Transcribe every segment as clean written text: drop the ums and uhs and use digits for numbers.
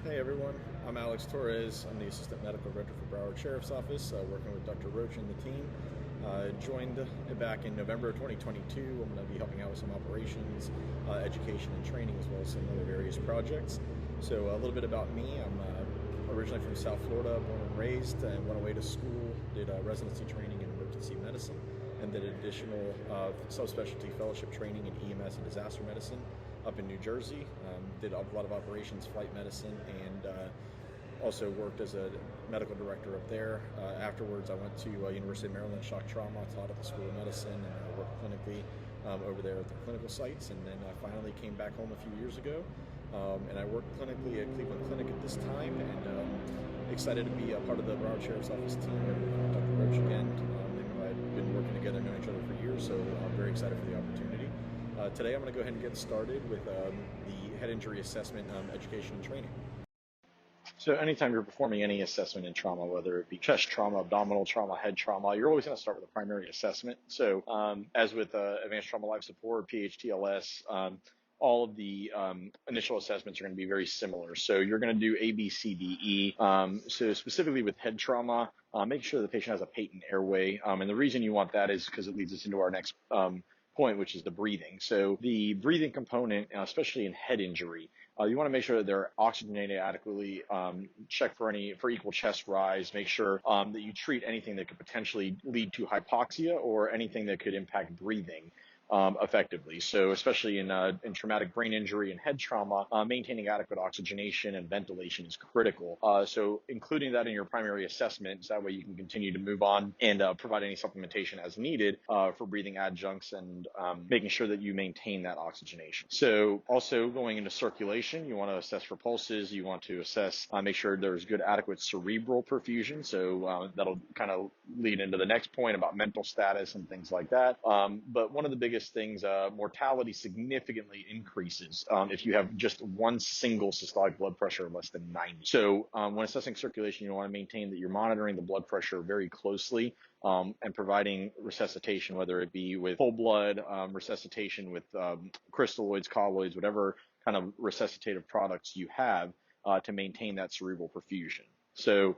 Hey everyone, I'm Alex Torres. I'm the Assistant Medical Director for Broward Sheriff's Office, working with Dr. Roach and the team. Joined back in November of 2022. I'm going to be helping out with some operations, education and training, as well as some other various projects. So a little bit about me. I'm originally from South Florida, born and raised, and went away to school, did residency training in emergency medicine, and did additional subspecialty fellowship training in EMS and disaster medicine up in New Jersey. Did a lot of operations, flight medicine, and also worked as a medical director up there. Afterwards, I went to University of Maryland Shock Trauma, taught at the School of Medicine, and worked clinically over there at the clinical sites. And then I finally came back home a few years ago, and I work clinically at Cleveland Clinic at this time, and excited to be a part of the Broward Sheriff's Office team and Dr. Roach again. I've been working together, knowing each other for years, so I'm very excited for the opportunity. Today I'm going to go ahead and get started with the head injury assessment, education and training. So anytime you're performing any assessment in trauma, whether it be chest trauma, abdominal trauma, head trauma, you're always going to start with a primary assessment. So as with advanced trauma life support, PHTLS, all of the initial assessments are going to be very similar. So you're going to do A, B, C, D, E. So specifically with head trauma, make sure the patient has a patent airway. And the reason you want that is because it leads us into our next point, which is the breathing. So the breathing component, especially in head injury, you want to make sure that they're oxygenated adequately, check for equal chest rise, make sure that you treat anything that could potentially lead to hypoxia or anything that could impact breathing effectively. So especially in traumatic brain injury and head trauma, maintaining adequate oxygenation and ventilation is critical. So including that in your primary assessment, so that way you can continue to move on and provide any supplementation as needed for breathing adjuncts and making sure that you maintain that oxygenation. So also going into circulation, you want to assess for pulses, you want to assess, make sure there's good adequate cerebral perfusion. So that'll kind of lead into the next point about mental status and things like that. But one of the biggest things, mortality significantly increases if you have just one single systolic blood pressure of less than 90. So when assessing circulation, you want to maintain that you're monitoring the blood pressure very closely and providing resuscitation, whether it be with whole blood, resuscitation with crystalloids, colloids, whatever kind of resuscitative products you have to maintain that cerebral perfusion. So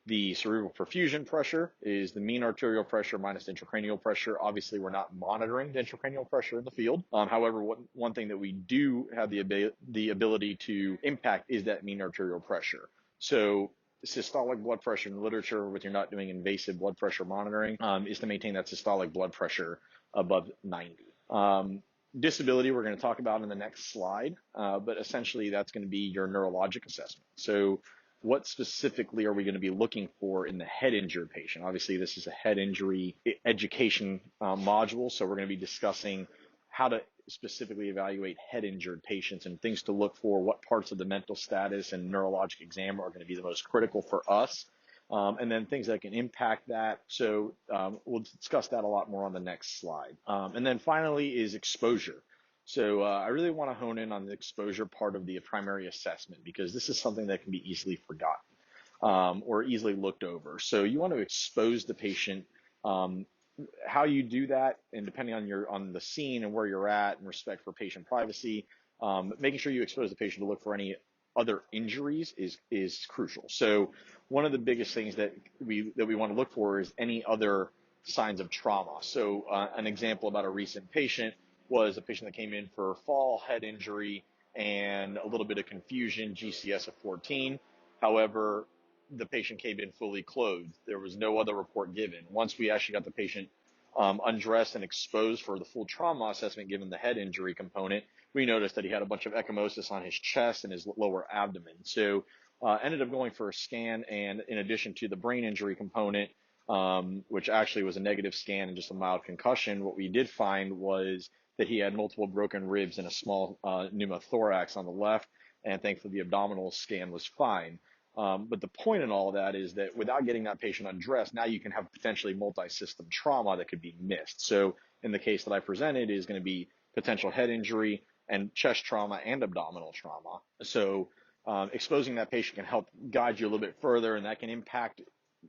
the cerebral perfusion pressure is the mean arterial pressure minus intracranial pressure. Obviously, we're not monitoring the intracranial pressure in the field. However, one thing that we do have the ability to impact is that mean arterial pressure. So systolic blood pressure in literature, when you're not doing invasive blood pressure monitoring, is to maintain that systolic blood pressure above 90. Disability we're going to talk about in the next slide, but essentially that's going to be your neurologic assessment. So what specifically are we going to be looking for in the head injured patient? Obviously, this is a head injury education module, so we're going to be discussing how to specifically evaluate head injured patients and things to look for, what parts of the mental status and neurologic exam are going to be the most critical for us, and then things that can impact that. So we'll discuss that a lot more on the next slide. And then finally is exposure. So I really want to hone in on the exposure part of the primary assessment because this is something that can be easily forgotten or easily looked over. So you want to expose the patient. How you do that, and depending on the scene and where you're at in respect for patient privacy, making sure you expose the patient to look for any other injuries is crucial. So one of the biggest things that we want to look for is any other signs of trauma. So an example about a recent patient was a patient that came in for fall, head injury, and a little bit of confusion, GCS of 14. However, the patient came in fully clothed. There was no other report given. Once we actually got the patient undressed and exposed for the full trauma assessment, given the head injury component, we noticed that he had a bunch of ecchymosis on his chest and his lower abdomen. So ended up going for a scan, and in addition to the brain injury component, which actually was a negative scan and just a mild concussion, what we did find was that he had multiple broken ribs and a small pneumothorax on the left, and thankfully the abdominal scan was fine. But the point in all of that is that without getting that patient undressed, now you can have potentially multi-system trauma that could be missed. So in the case that I presented is going to be potential head injury and chest trauma and abdominal trauma. So exposing that patient can help guide you a little bit further, and that can impact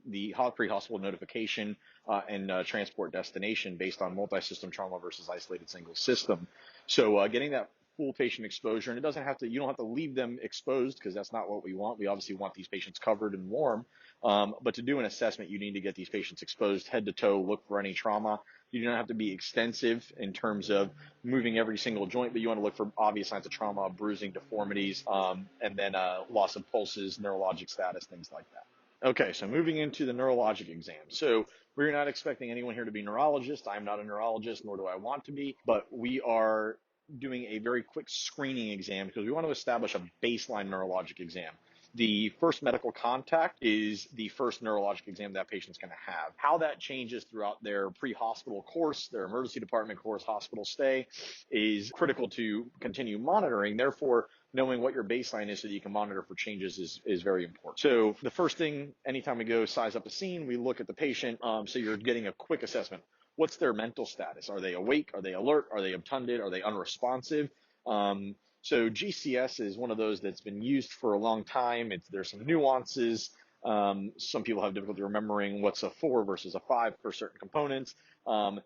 the pre-hospital notification and transport destination based on multi-system trauma versus isolated single system. So getting that full patient exposure. And it doesn't have to, you don't have to leave them exposed because that's not what we want. We obviously want these patients covered and warm. But to do an assessment, you need to get these patients exposed head to toe, look for any trauma. You don't have to be extensive in terms of moving every single joint, but you want to look for obvious signs of trauma, bruising, deformities, and then loss of pulses, neurologic status, things like that. Okay, so moving into the neurologic exam. So we're not expecting anyone here to be neurologists. I'm not a neurologist, nor do I want to be, but we are doing a very quick screening exam because we want to establish a baseline neurologic exam. The first medical contact is the first neurologic exam that patient's going to have. How that changes throughout their pre-hospital course, their emergency department course, hospital stay is critical to continue monitoring. Therefore, knowing what your baseline is so that you can monitor for changes is very important. So the first thing, anytime we go size up a scene, we look at the patient. So you're getting a quick assessment. What's their mental status? Are they awake? Are they alert? Are they obtunded? Are they unresponsive? So GCS is one of those that's been used for a long time. There's some nuances. Some people have difficulty remembering what's a 4 versus a 5 for certain components.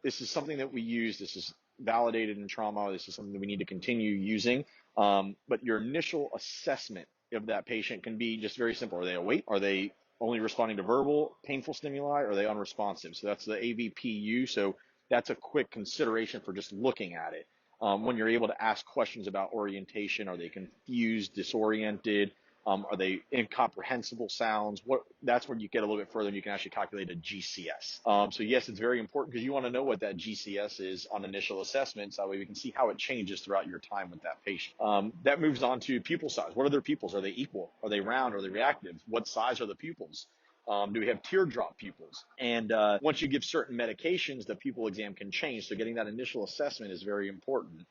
This is something that we use. This is validated in trauma. This is something that we need to continue using. But your initial assessment of that patient can be just very simple. Are they awake? Are they only responding to verbal, painful stimuli? Or are they unresponsive? So that's the AVPU. So that's a quick consideration for just looking at it. When you're able to ask questions about orientation, are they confused, disoriented? Are they incomprehensible sounds? That's where you get a little bit further and you can actually calculate a GCS. So yes, it's very important because you want to know what that GCS is on initial assessment. So that way we can see how it changes throughout your time with that patient. That moves on to pupil size. What are their pupils? Are they equal? Are they round? Are they reactive? What size are the pupils? Do we have teardrop pupils? And once you give certain medications, the pupil exam can change. So getting that initial assessment is very important.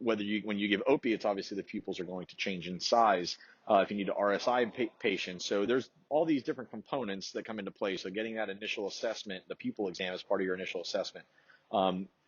When you give opiates, obviously the pupils are going to change in size. If you need to RSI patients, so there's all these different components that come into play. So getting that initial assessment, the pupil exam, as part of your initial assessment,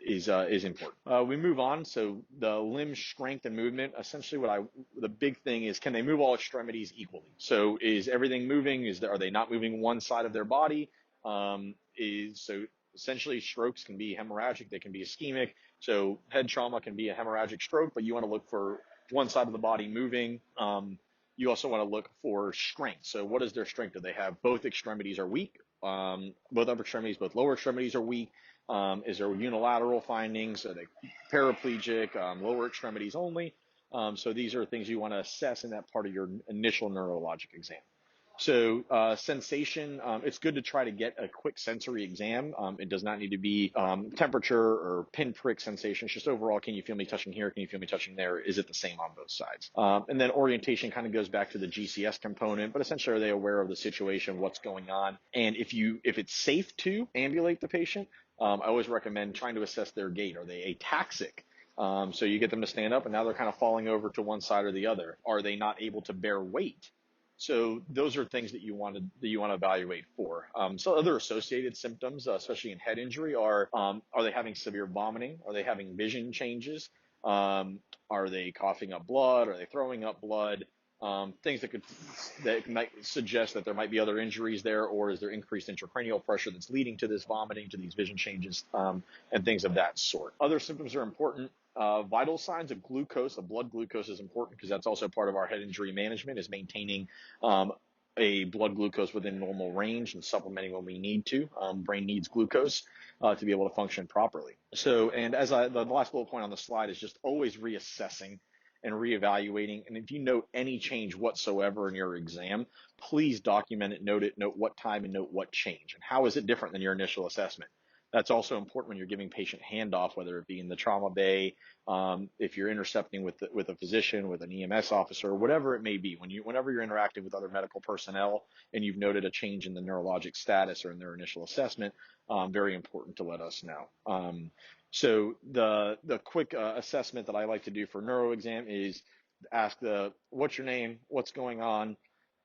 is important. We move on. So the limb strength and movement. Essentially, the big thing is, can they move all extremities equally? So is everything moving? Are they not moving one side of their body? So essentially, strokes can be hemorrhagic. They can be ischemic. So head trauma can be a hemorrhagic stroke, but you want to look for one side of the body moving. You also want to look for strength. So what is their strength? Do they have both extremities are weak? Both upper extremities, both lower extremities are weak. Is there unilateral findings? Are they paraplegic, lower extremities only? So these are things you want to assess in that part of your initial neurologic exam. So sensation, it's good to try to get a quick sensory exam. It does not need to be temperature or pinprick sensation. It's just overall, can you feel me touching here? Can you feel me touching there? Is it the same on both sides? And then orientation kind of goes back to the GCS component, but essentially, are they aware of the situation, what's going on? And if it's safe to ambulate the patient, I always recommend trying to assess their gait. Are they ataxic? So you get them to stand up and now they're kind of falling over to one side or the other. Are they not able to bear weight? So those are things that you want to evaluate for. So other associated symptoms, especially in head injury, are they having severe vomiting? Are they having vision changes? Are they coughing up blood? Are they throwing up blood? Things that might suggest that there might be other injuries there, or is there increased intracranial pressure that's leading to this vomiting, to these vision changes, and things of that sort. Other symptoms are important. Vital signs of glucose, the blood glucose is important because that's also part of our head injury management, is maintaining a blood glucose within normal range and supplementing when we need to. Brain needs glucose to be able to function properly. So, and the last bullet point on the slide is just always reassessing and reevaluating. And if you note any change whatsoever in your exam, please document it, note what time, and note what change. And how is it different than your initial assessment? That's also important when you're giving patient handoff, whether it be in the trauma bay, if you're intercepting with a physician, with an EMS officer, whatever it may be. Whenever you're interacting with other medical personnel and you've noted a change in the neurologic status or in their initial assessment, very important to let us know. So the quick assessment that I like to do for neuro exam is ask what's your name, what's going on,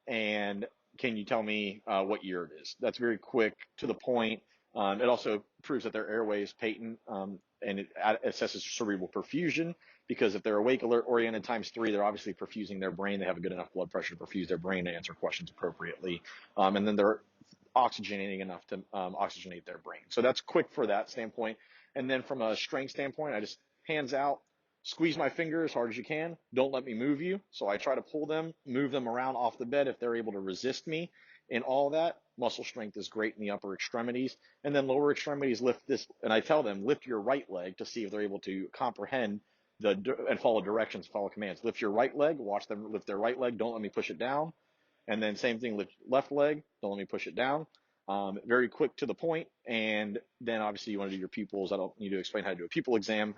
and can you tell me what year it is? That's very quick, to the point. It also proves that their airway is patent, and it assesses cerebral perfusion, because if they're awake, alert, oriented ×3, they're obviously perfusing their brain. They have a good enough blood pressure to perfuse their brain to answer questions appropriately. And then they're oxygenating enough to oxygenate their brain. So that's quick for that standpoint. And then from a strength standpoint, I just hands out. squeeze my finger as hard as you can. Don't let me move you. So I try to pull them, move them around off the bed if they're able to resist me. And all that muscle strength is great in the upper extremities. And then lower extremities, lift this, and I tell them, lift your right leg to see if they're able to comprehend and follow directions, follow commands. Lift your right leg, watch them lift their right leg. Don't let me push it down. And then same thing, lift left leg. Don't let me push it down. Very quick to the point. And then obviously you want to do your pupils. I don't need to explain how to do a pupil exam.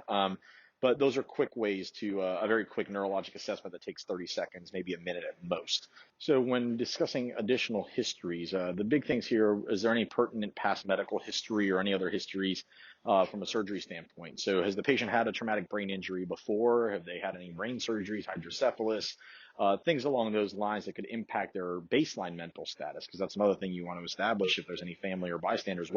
But those are quick ways to a very quick neurologic assessment that takes 30 seconds, maybe a minute at most. So when discussing additional histories, the big things here, is there any pertinent past medical history or any other histories from a surgery standpoint? So has the patient had a traumatic brain injury before? Have they had any brain surgeries, hydrocephalus? Things along those lines that could impact their baseline mental status, because that's another thing you want to establish if there's any family or bystanders.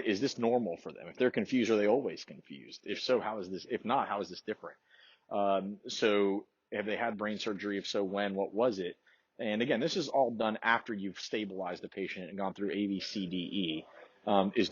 Is this normal for them? If they're confused, are they always confused? If so, how is this? If not, how is this different? So have they had brain surgery? If so, when? What was it? And again, this is all done after you've stabilized the patient and gone through A, B, C, D, E.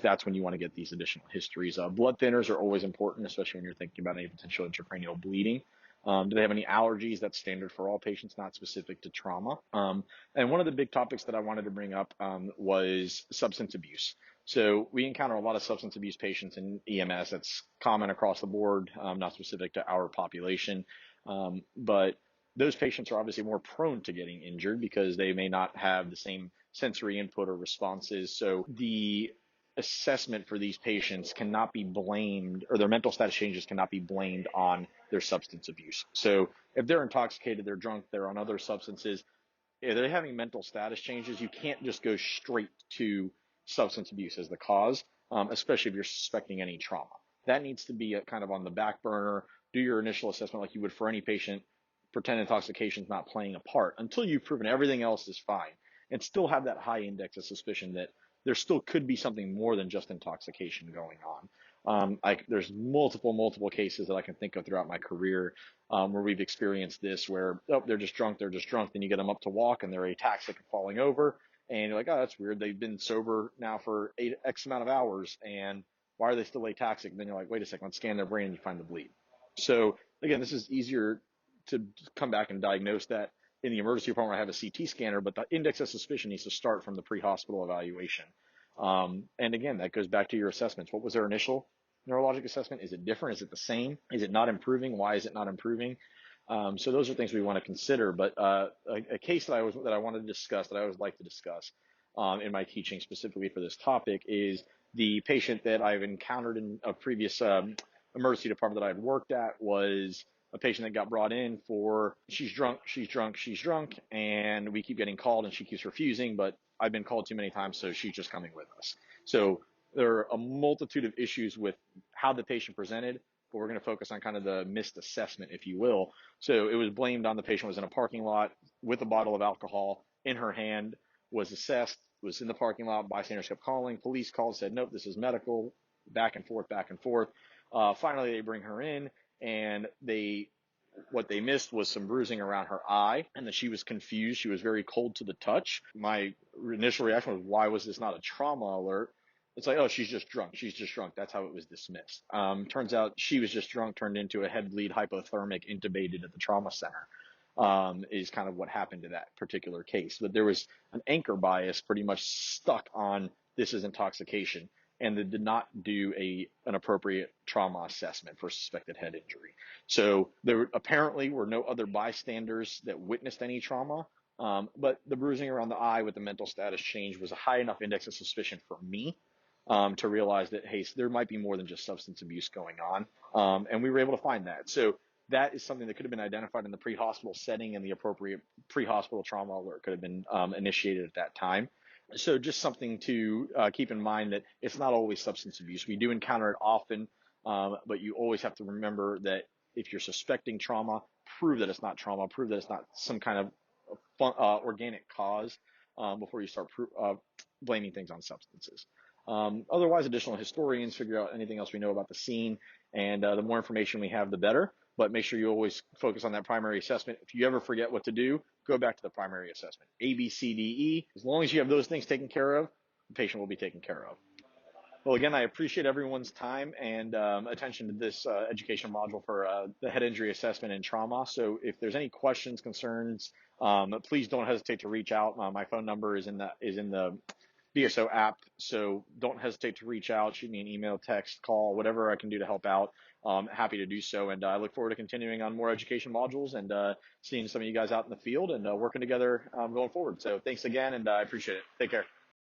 That's when you want to get these additional histories. Blood thinners are always important, especially when you're thinking about any potential intracranial bleeding. Do they have any allergies? That's standard for all patients, not specific to trauma. And one of the big topics that I wanted to bring up was substance abuse. So we encounter a lot of substance abuse patients in EMS. That's common across the board, not specific to our population. But those patients are obviously more prone to getting injured because they may not have the same sensory input or responses. So the assessment for these patients cannot be blamed, or their mental status changes cannot be blamed on their substance abuse. So if they're intoxicated, they're drunk, they're on other substances, if they're having mental status changes, you can't just go straight to substance abuse as the cause, especially if you're suspecting any trauma. That needs to be kind of on the back burner. Do your initial assessment like you would for any patient. Pretend intoxication is not playing a part until you've proven everything else is fine, and still have that high index of suspicion that there still could be something more than just intoxication going on. There's multiple cases that I can think of throughout my career where we've experienced this, where they're just drunk. Then you get them up to walk and they're ataxic and falling over, and you're like, oh, that's weird. They've been sober now for X amount of hours, and why are they still ataxic? And then you're like, wait a second, let's scan their brain, and you find the bleed. So again, this is easier to come back and diagnose that in the emergency department. I have a CT scanner, but the index of suspicion needs to start from the pre-hospital evaluation. And again, that goes back to your assessments. What was their initial neurologic assessment? Is it different? Is it the same? Is it not improving? Why is it not improving? So those are things we want to consider. But a case that I wanted to discuss, that I always like to discuss in my teaching specifically for this topic, is the patient that I've encountered in a previous emergency department that I'd worked at. Was a patient that got brought in for, she's drunk, and we keep getting called and she keeps refusing, but I've been called too many times, so she's just coming with us. So there are a multitude of issues with how the patient presented, but we're going to focus on kind of the missed assessment, if you will. So it was blamed on the patient was in a parking lot with a bottle of alcohol in her hand, was assessed, was in the parking lot, bystanders kept calling, police called, said, nope, this is medical, back and forth. Finally, they bring her in, and what they missed was some bruising around her eye, and that she was confused. She was very cold to the touch. My initial reaction was, why was this not a trauma alert? It's like, oh, she's just drunk. That's how it was dismissed. Turns out she was just drunk, turned into a head bleed, hypothermic, intubated at the trauma center, is kind of what happened to that particular case. But there was an anchor bias pretty much stuck on this is intoxication, and they did not do an appropriate trauma assessment for suspected head injury. So there apparently were no other bystanders that witnessed any trauma, but the bruising around the eye with the mental status change was a high enough index of suspicion for me to realize that, hey, there might be more than just substance abuse going on, and we were able to find that. So that is something that could have been identified in the pre-hospital setting, and the appropriate pre-hospital trauma alert could have been initiated at that time. So just something to keep in mind, that it's not always substance abuse. We do encounter it often, but you always have to remember that if you're suspecting trauma, prove that it's not trauma, prove that it's not some kind of organic cause before you start blaming things on substances. Otherwise, additional historians figure out anything else we know about the scene, and the more information we have, the better. But make sure you always focus on that primary assessment. If you ever forget what to do, go back to the primary assessment. A, B, C, D, E. As long as you have those things taken care of, the patient will be taken care of. Well, again, I appreciate everyone's time and attention to this education module for the head injury assessment and trauma. So if there's any questions, concerns, please don't hesitate to reach out. My phone number is in the BSO app, so don't hesitate to reach out, shoot me an email, text, call, whatever I can do to help out. Happy to do so, and I look forward to continuing on more education modules and seeing some of you guys out in the field and working together going forward. So thanks again, and I appreciate it. Take care.